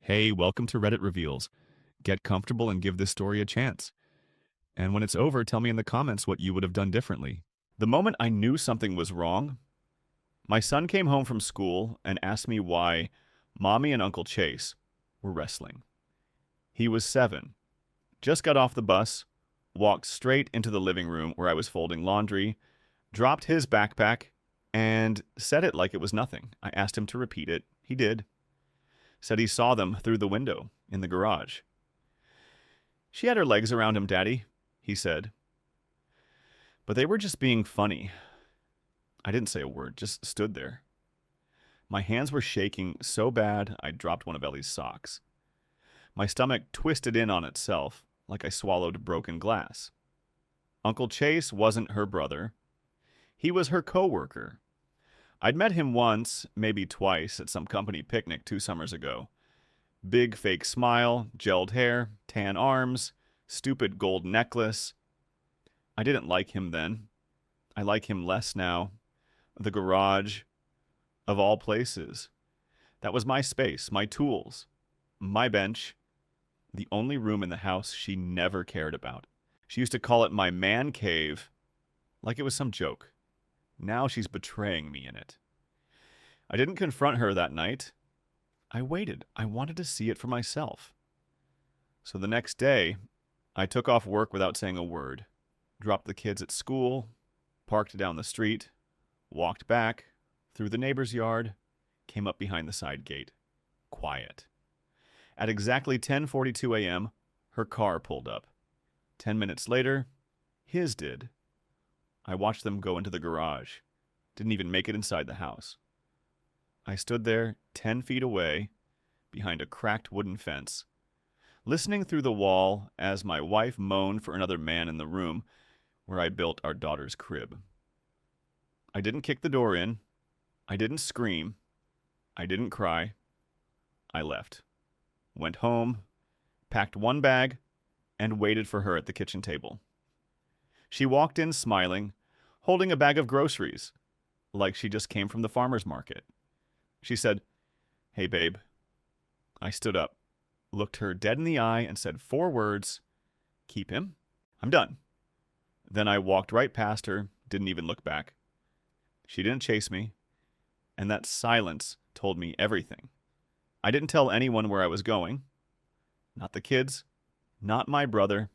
Hey, welcome to Reddit Reveals. Get comfortable and give this story a chance. And when it's over, tell me in the comments what you would have done differently. The moment I knew something was wrong, my son came home from school and asked me why Mommy and Uncle Chase were wrestling. He was 7, just got off the bus, walked straight into the living room where I was folding laundry, dropped his backpack, and said it like it was nothing. I asked him to repeat it. He did. Said he saw them through the window in the garage. She had her legs around him, Daddy, he said. But they were just being funny. I didn't say a word, just stood there. My hands were shaking so bad I dropped one of Ellie's socks. My stomach twisted in on itself like I swallowed broken glass. Uncle Chase wasn't her brother. He was her coworker. I'd met him once, maybe twice, at some company picnic 2 summers ago. Big fake smile, gelled hair, tan arms, stupid gold necklace. I didn't like him then. I like him less now. The garage, of all places. That was my space, my tools, my bench, the only room in the house she never cared about. She used to call it my man cave, like it was some joke. Now she's betraying me in it. I didn't confront her that night. I waited. I wanted to see it for myself. So the next day, I took off work without saying a word, dropped the kids at school, parked down the street, walked back, through the neighbor's yard, came up behind the side gate. Quiet. At exactly 10:42 a.m., her car pulled up. 10 minutes later, his did. I watched them go into the garage. Didn't even make it inside the house. I stood there 10 feet away, behind a cracked wooden fence, listening through the wall as my wife moaned for another man in the room where I built our daughter's crib. I didn't kick the door in. I didn't scream. I didn't cry. I left. Went home, packed one bag, and waited for her at the kitchen table. She walked in smiling, holding a bag of groceries, like she just came from the farmer's market. She said, "Hey, babe." I stood up, looked her dead in the eye, and said 4 words, "Keep him. I'm done." Then I walked right past her, didn't even look back. She didn't chase me, and that silence told me everything. I didn't tell anyone where I was going. Not the kids, not my brother,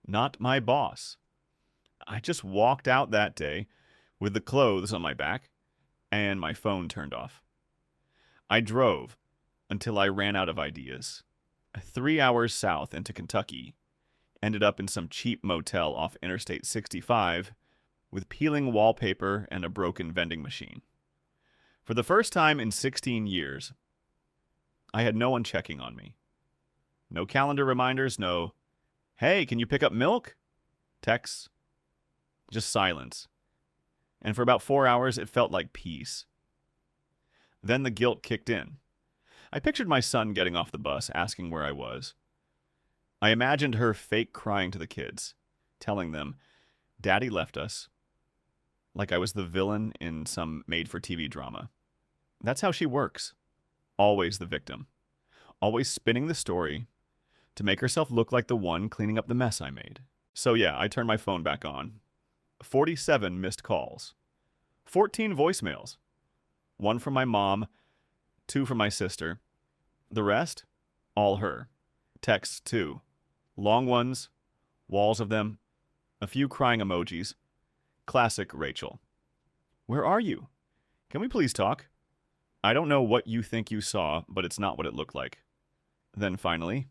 not my boss. I just walked out that day with the clothes on my back and my phone turned off. I drove until I ran out of ideas. 3 hours south into Kentucky, ended up in some cheap motel off Interstate 65 with peeling wallpaper and a broken vending machine. For the first time in 16 years, I had no one checking on me. No calendar reminders, no, "Hey, can you pick up milk?" texts. Just silence. And for about 4 hours, it felt like peace. Then the guilt kicked in. I pictured my son getting off the bus, asking where I was. I imagined her fake crying to the kids, telling them, "Daddy left us," like I was the villain in some made-for-TV drama. That's how she works. Always the victim. Always spinning the story to make herself look like the one cleaning up the mess I made. So yeah, I turned my phone back on. 47 missed calls. 14 voicemails. 1 from my mom, 2 from my sister. The rest? All her. Texts, too. Long ones, walls of them, a few crying emojis. Classic Rachel. "Where are you? Can we please talk? I don't know what you think you saw, but it's not what it looked like." Then finally,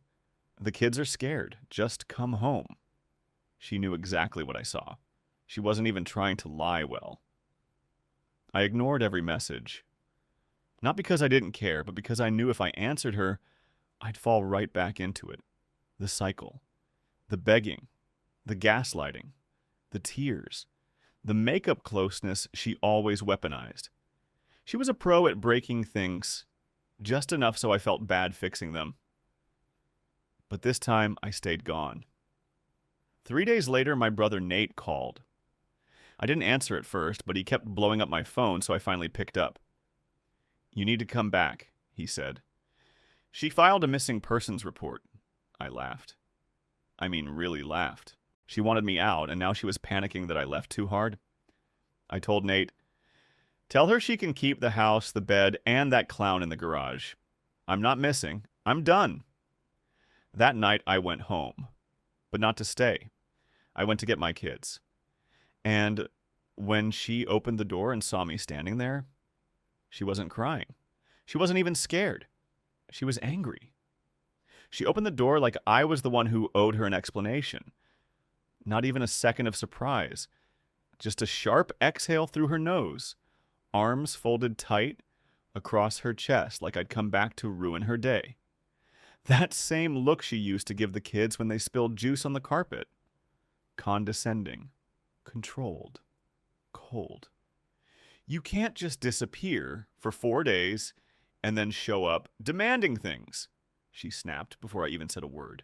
"The kids are scared. Just come home." She knew exactly what I saw. She wasn't even trying to lie well. I ignored every message. Not because I didn't care, but because I knew if I answered her, I'd fall right back into it. The cycle. The begging. The gaslighting. The tears. The makeup closeness she always weaponized. She was a pro at breaking things, just enough so I felt bad fixing them. But this time, I stayed gone. 3 days later, my brother Nate called. I didn't answer at first, but he kept blowing up my phone, so I finally picked up. "You need to come back," he said. She filed a missing persons report. I laughed. I mean, really laughed. She wanted me out, and now she was panicking that I left too hard. I told Nate, "Tell her she can keep the house, the bed, and that clown in the garage. I'm not missing. I'm done." That night, I went home, but not to stay. I went to get my kids. And when she opened the door and saw me standing there, she wasn't crying. She wasn't even scared. She was angry. She opened the door like I was the one who owed her an explanation. Not even a second of surprise. Just a sharp exhale through her nose, arms folded tight across her chest like I'd come back to ruin her day. That same look she used to give the kids when they spilled juice on the carpet. Condescending, controlled, cold. You can't just disappear for 4 days and then show up demanding things, she snapped before I even said a word.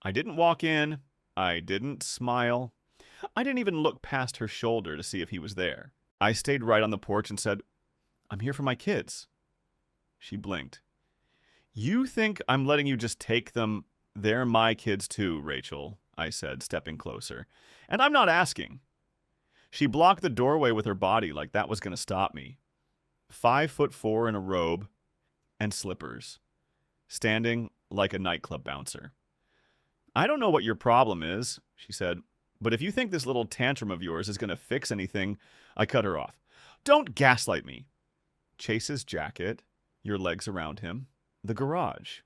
I didn't walk in. I didn't smile. I didn't even look past her shoulder to see if he was there. I stayed right on the porch and said, "I'm here for my kids." She blinked. "You think I'm letting you just take them? They're my kids too, Rachel," I said, stepping closer. "And I'm not asking." She blocked the doorway with her body like that was going to stop me. 5'4" in a robe and slippers, standing like a nightclub bouncer. "I don't know what your problem is," she said, "but if you think this little tantrum of yours is going to fix anything," I cut her off. "Don't gaslight me." Chase's jacket, your legs around him, the garage.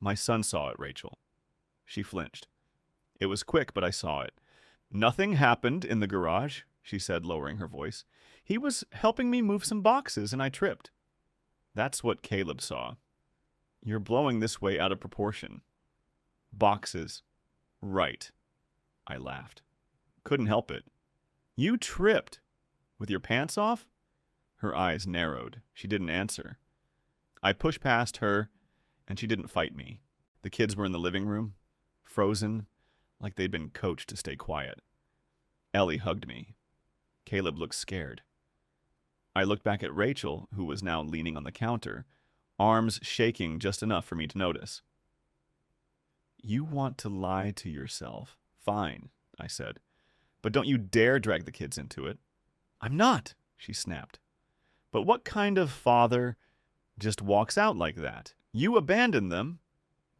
"My son saw it, Rachel." She flinched. "It was quick, but I saw it." "Nothing happened in the garage," she said, lowering her voice. "He was helping me move some boxes, and I tripped." "That's what Caleb saw." "You're blowing this way out of proportion." "Boxes. Right." I laughed. Couldn't help it. "You tripped. With your pants off?" Her eyes narrowed. She didn't answer. I pushed past her, and she didn't fight me. The kids were in the living room, frozen, like they'd been coached to stay quiet. Ellie hugged me. Caleb looked scared. I looked back at Rachel, who was now leaning on the counter, arms shaking just enough for me to notice. "You want to lie to yourself. Fine," I said. "But don't you dare drag the kids into it." "I'm not," she snapped. "But what kind of father just walks out like that? You abandoned them."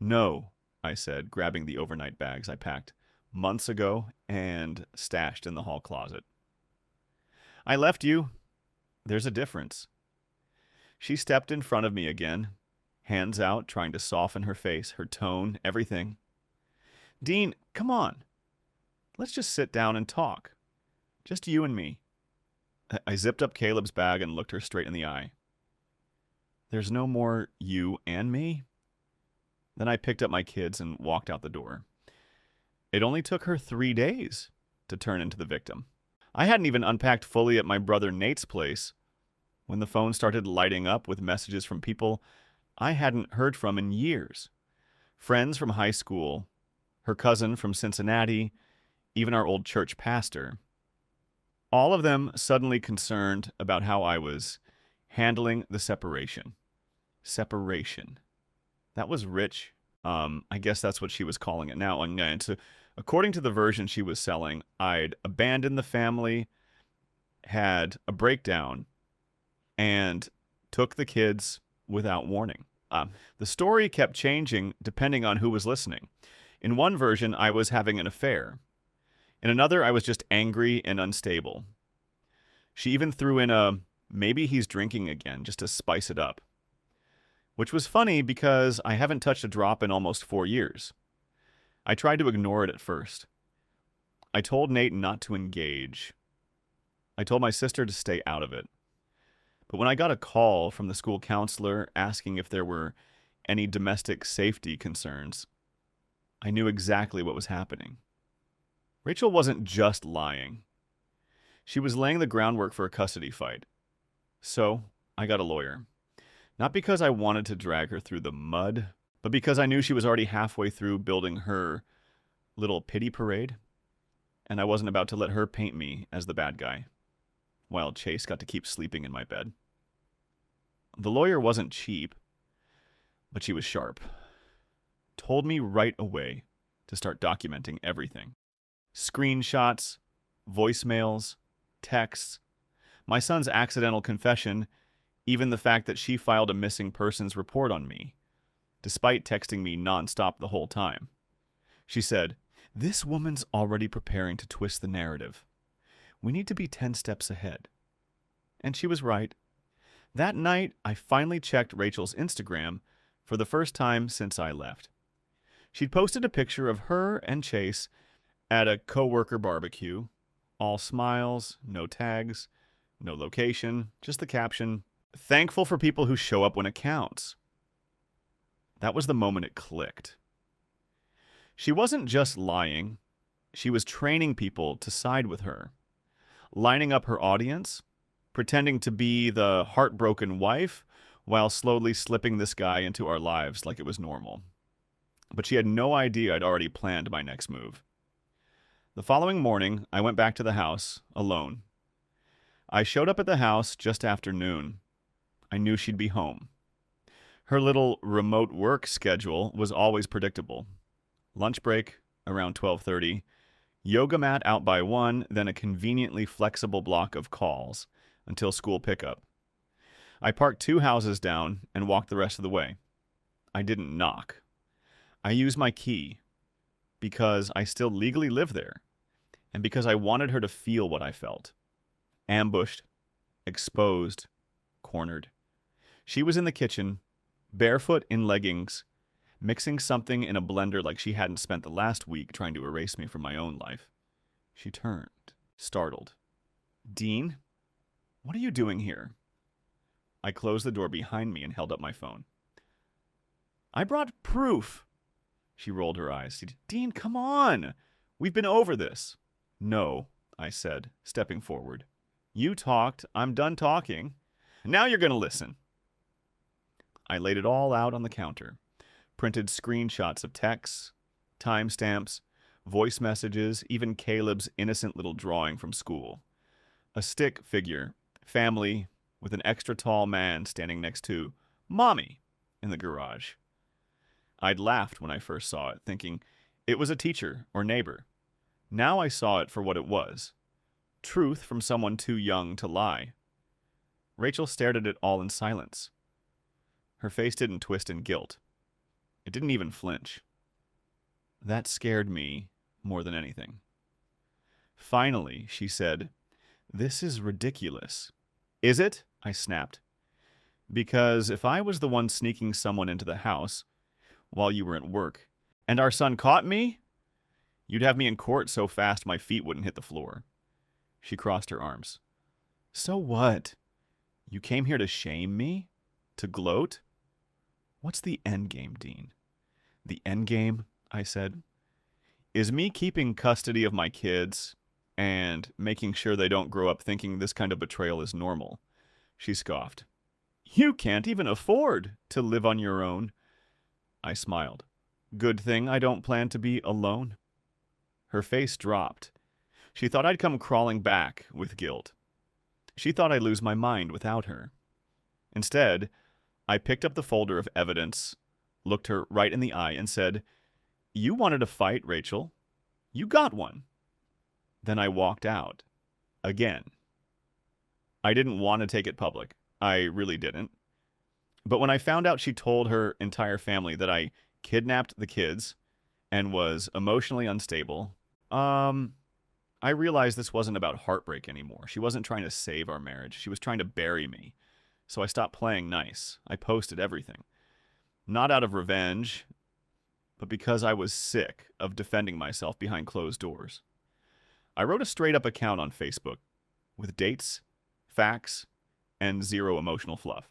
"No," I said, grabbing the overnight bags I packed months ago and stashed in the hall closet. "I left you. There's a difference." She stepped in front of me again, hands out, trying to soften her face, her tone, everything. "Dean, come on. Let's just sit down and talk. Just you and me." I zipped up Caleb's bag and looked her straight in the eye. "There's no more you and me?" Then I picked up my kids and walked out the door. It only took her 3 days to turn into the victim. I hadn't even unpacked fully at my brother Nate's place when the phone started lighting up with messages from people I hadn't heard from in years. Friends from high school, her cousin from Cincinnati, even our old church pastor. All of them suddenly concerned about how I was handling the separation. Separation. That was rich. I guess that's what she was calling it now. And so, according to the version she was selling, I'd abandoned the family, had a breakdown, and took the kids without warning. The story kept changing depending on who was listening. In one version, I was having an affair. In another, I was just angry and unstable. She even threw in a, "maybe he's drinking again," just to spice it up. Which was funny because I haven't touched a drop in almost 4 years. I tried to ignore it at first. I told Nate not to engage. I told my sister to stay out of it. But when I got a call from the school counselor asking if there were any domestic safety concerns, I knew exactly what was happening. Rachel wasn't just lying. She was laying the groundwork for a custody fight. So I got a lawyer. Not because I wanted to drag her through the mud, but because I knew she was already halfway through building her little pity parade, and I wasn't about to let her paint me as the bad guy, while Chase got to keep sleeping in my bed. The lawyer wasn't cheap, But she was sharp. Told me right away to start documenting everything. Screenshots, voicemails, texts, my son's accidental confession, even the fact that she filed a missing persons report on me, despite texting me nonstop the whole time. She said, "This woman's already preparing to twist the narrative. We need to be 10 steps ahead." And she was right. That night, I finally checked Rachel's Instagram for the first time since I left. She'd posted a picture of her and Chase at a coworker barbecue. All smiles, no tags, no location, just the caption, "Thankful for people who show up when it counts." That was the moment it clicked. She wasn't just lying. She was training people to side with her, lining up her audience, pretending to be the heartbroken wife while slowly slipping this guy into our lives like it was normal. But she had no idea I'd already planned my next move. The following morning, I went back to the house, alone. I showed up at the house just after noon. I knew she'd be home. Her little remote work schedule was always predictable. Lunch break, around 12:30, yoga mat out by 1, then a conveniently flexible block of calls until school pickup. I parked 2 houses down and walked the rest of the way. I didn't knock. I used my key because I still legally live there and because I wanted her to feel what I felt. Ambushed, exposed, cornered. She was in the kitchen, barefoot in leggings, mixing something in a blender like she hadn't spent the last week trying to erase me from my own life. She turned, startled. "Dean, what are you doing here?" I closed the door behind me and held up my phone. "I brought proof." She rolled her eyes. "Dean, come on. We've been over this." "No," I said, stepping forward. "You talked. I'm done talking. Now you're going to listen." I laid it all out on the counter. Printed screenshots of texts, timestamps, voice messages, even Caleb's innocent little drawing from school. A stick figure, family, with an extra tall man standing next to Mommy in the garage. I'd laughed when I first saw it, thinking it was a teacher or neighbor. Now I saw it for what it was. Truth from someone too young to lie. Rachel stared at it all in silence. Her face didn't twist in guilt. It didn't even flinch. That scared me more than anything. Finally, she said, "This is ridiculous." "Is it?" I snapped. "Because if I was the one sneaking someone into the house while you were at work, and our son caught me, you'd have me in court so fast my feet wouldn't hit the floor." She crossed her arms. "So what? You came here to shame me? To gloat? What's the end game, Dean?" "The end game," I said, "is me keeping custody of my kids and making sure they don't grow up thinking this kind of betrayal is normal." She scoffed. "You can't even afford to live on your own." I smiled. "Good thing I don't plan to be alone." Her face dropped. She thought I'd come crawling back with guilt. She thought I'd lose my mind without her. Instead, I picked up the folder of evidence, looked her right in the eye, and said, "You wanted a fight, Rachel. You got one." Then I walked out. Again. I didn't want to take it public. I really didn't. But when I found out she told her entire family that I kidnapped the kids and was emotionally unstable, I realized this wasn't about heartbreak anymore. She wasn't trying to save our marriage. She was trying to bury me. So I stopped playing nice. I posted everything. Not out of revenge, but because I was sick of defending myself behind closed doors. I wrote a straight-up account on Facebook with dates, facts, and zero emotional fluff.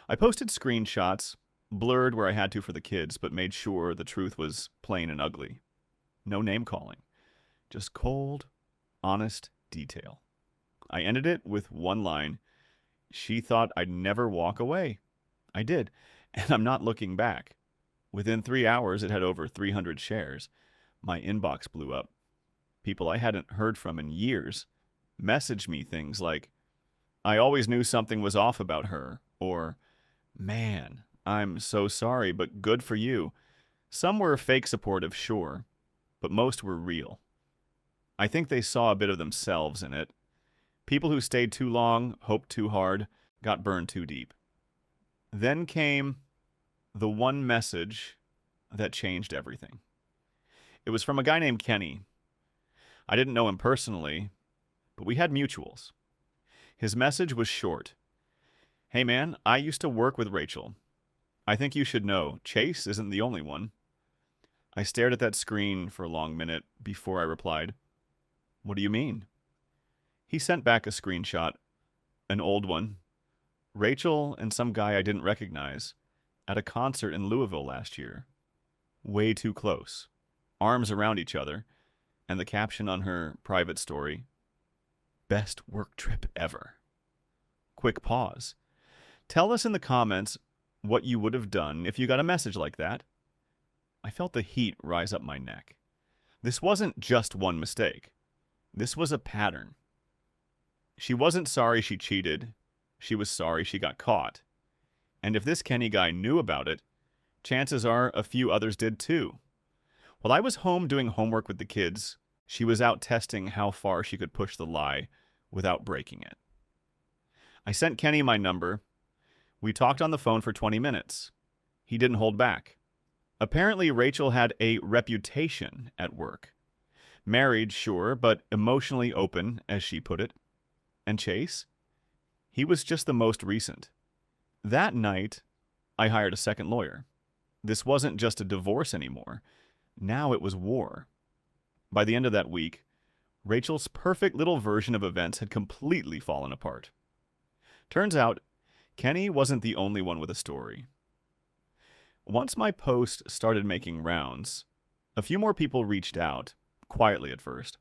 I posted screenshots, blurred where I had to for the kids, but made sure the truth was plain and ugly. No name-calling. Just cold, honest detail. I ended it with one line. She thought I'd never walk away. I did, and I'm not looking back. Within 3 hours, it had over 300 shares. My inbox blew up. People I hadn't heard from in years messaged me things like, "I always knew something was off about her," or, "Man, I'm so sorry, but good for you. Some were fake supportive, sure, but most were real. I think they saw a bit of themselves in it. People who stayed too long, hoped too hard, got burned too deep. Then came the one message that changed everything. It was from a guy named Kenny. I didn't know him personally, but we had mutuals. His message was short. Hey man, I used to work with Rachel. I think you should know, Chase isn't the only one. I stared at that screen for a long minute before I replied, What do you mean? He sent back a screenshot, an old one. Rachel and some guy I didn't recognize at a concert in Louisville last year. Way too close. Arms around each other, and the caption on her private story, Best work trip ever. Quick pause. Tell us in the comments what you would have done if you got a message like that. I felt the heat rise up my neck. This wasn't just one mistake. This was a pattern. She wasn't sorry she cheated. She was sorry she got caught. And if this Kenny guy knew about it, chances are a few others did too. While I was home doing homework with the kids, she was out testing how far she could push the lie without breaking it. I sent Kenny my number. We talked on the phone for 20 minutes. He didn't hold back. Apparently, Rachel had a reputation at work. Married, sure, but emotionally open, as she put it. And Chase? He was just the most recent. That night, I hired a second lawyer. This wasn't just a divorce anymore. Now it was war. By the end of that week, Rachel's perfect little version of events had completely fallen apart. Turns out, Kenny wasn't the only one with a story. Once my post started making rounds, a few more people reached out, quietly at first.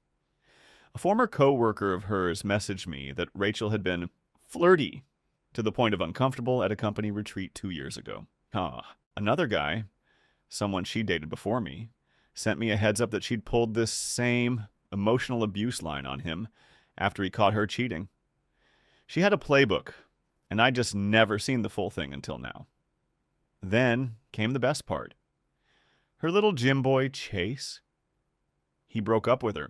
A former co-worker of hers messaged me that Rachel had been flirty to the point of uncomfortable at a company retreat 2 years ago. Another guy, someone she dated before me, sent me a heads up that she'd pulled this same emotional abuse line on him after he caught her cheating. She had a playbook, and I'd just never seen the full thing until now. Then came the best part. Her little gym boy, Chase, he broke up with her.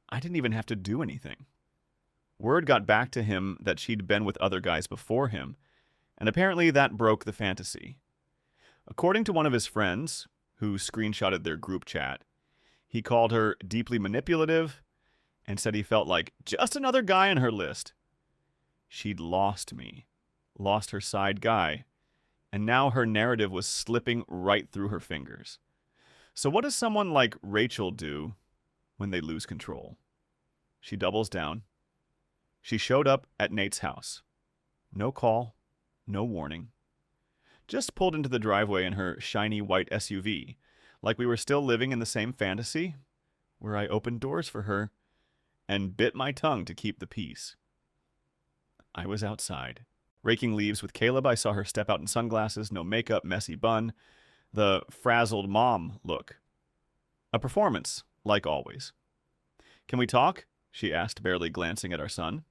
I didn't even have to do anything. Word got back to him that she'd been with other guys before him, and apparently that broke the fantasy. According to one of his friends, who screenshotted their group chat, he called her deeply manipulative and said he felt like just another guy on her list. She'd lost me, lost her side guy, and now her narrative was slipping right through her fingers. So what does someone like Rachel do when they lose control? She doubles down. She showed up at Nate's house. No call, no warning. Just pulled into the driveway in her shiny white SUV, like we were still living in the same fantasy, where I opened doors for her and bit my tongue to keep the peace. I was outside. Raking leaves with Caleb, I saw her step out in sunglasses, no makeup, messy bun, the frazzled mom look. A performance, like always. Can we talk? She asked, barely glancing at our son.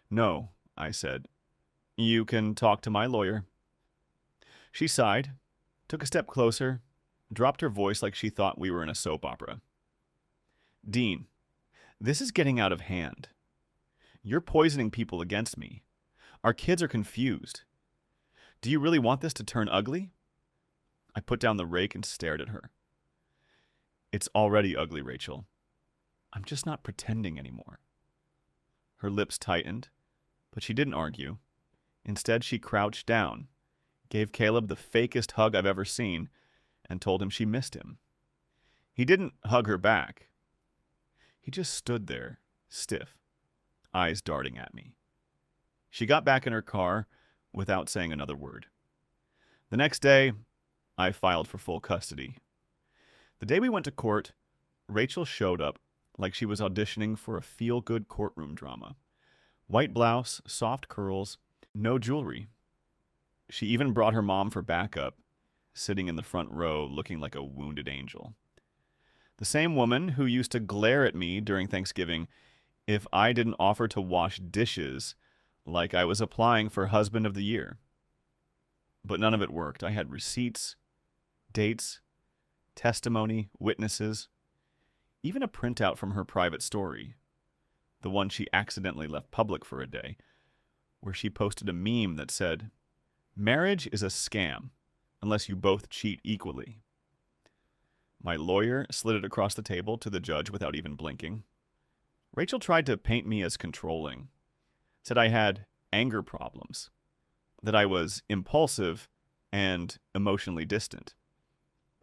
No, I said. You can talk to my lawyer. She sighed, took a step closer, dropped her voice like she thought we were in a soap opera. Dean, this is getting out of hand. You're poisoning people against me. Our kids are confused. Do you really want this to turn ugly? I put down the rake and stared at her. It's already ugly, Rachel. I'm just not pretending anymore. Her lips tightened, but she didn't argue. Instead, she crouched down, gave Caleb the fakest hug I've ever seen, and told him she missed him. He didn't hug her back. He just stood there, stiff, eyes darting at me. She got back in her car without saying another word. The next day, I filed for full custody. The day we went to court, Rachel showed up like she was auditioning for a feel-good courtroom drama. White blouse, soft curls, no jewelry. She even brought her mom for backup, sitting in the front row looking like a wounded angel. The same woman who used to glare at me during Thanksgiving if I didn't offer to wash dishes like I was applying for Husband of the Year. but none of it worked. I had receipts, dates, testimony, witnesses, even a printout from her private story, the one she accidentally left public for a day, where she posted a meme that said, "Marriage is a scam unless you both cheat equally." My lawyer slid it across the table to the judge without even blinking. Rachel tried to paint me as controlling, said I had anger problems, that I was impulsive and emotionally distant.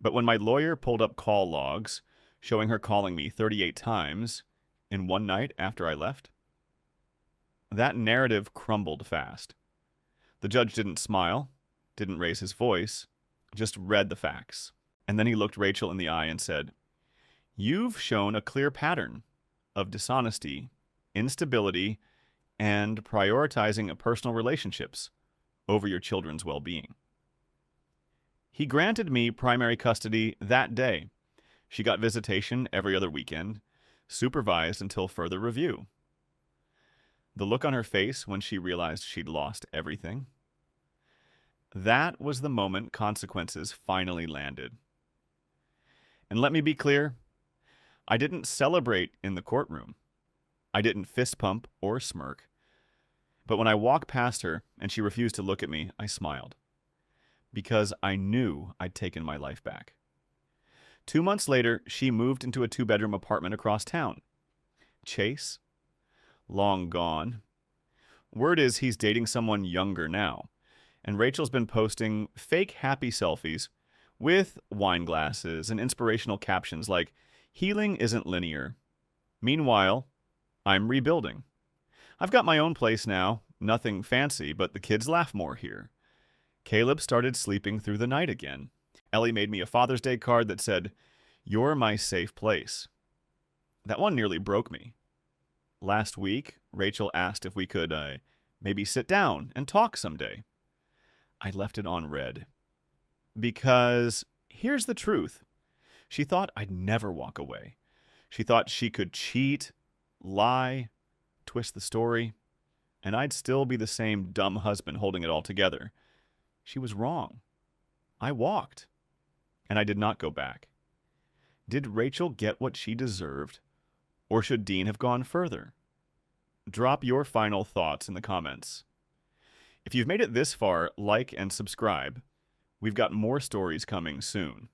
But when my lawyer pulled up call logs showing her calling me 38 times in one night after I left, that narrative crumbled fast. The judge didn't smile, didn't raise his voice, just read the facts. And then he looked Rachel in the eye and said, "You've shown a clear pattern of dishonesty, instability, and prioritizing personal relationships over your children's well-being." He granted me primary custody that day. She got visitation every other weekend, supervised until further review. The look on her face when she realized she'd lost everything. That was the moment consequences finally landed. And let me be clear, I didn't celebrate in the courtroom. I didn't fist pump or smirk. But when I walked past her and she refused to look at me, I smiled. Because I knew I'd taken my life back. 2 months later, she moved into a 2-bedroom apartment across town. Chase? Long gone. Word is he's dating someone younger now. And Rachel's been posting fake happy selfies with wine glasses and inspirational captions like, "Healing isn't linear." Meanwhile, I'm rebuilding. I've got my own place now, nothing fancy, but the kids laugh more here. Caleb started sleeping through the night again. Ellie made me a Father's Day card that said, "You're my safe place." That one nearly broke me. Last week, Rachel asked if we could maybe sit down and talk someday. I left it on red. Because here's the truth. She thought I'd never walk away. She thought she could cheat, lie, twist the story, and I'd still be the same dumb husband holding it all together. She was wrong. I walked, and I did not go back. Did Rachel get what she deserved, or should Dean have gone further? Drop your final thoughts in the comments. If you've made it this far, like and subscribe. We've got more stories coming soon.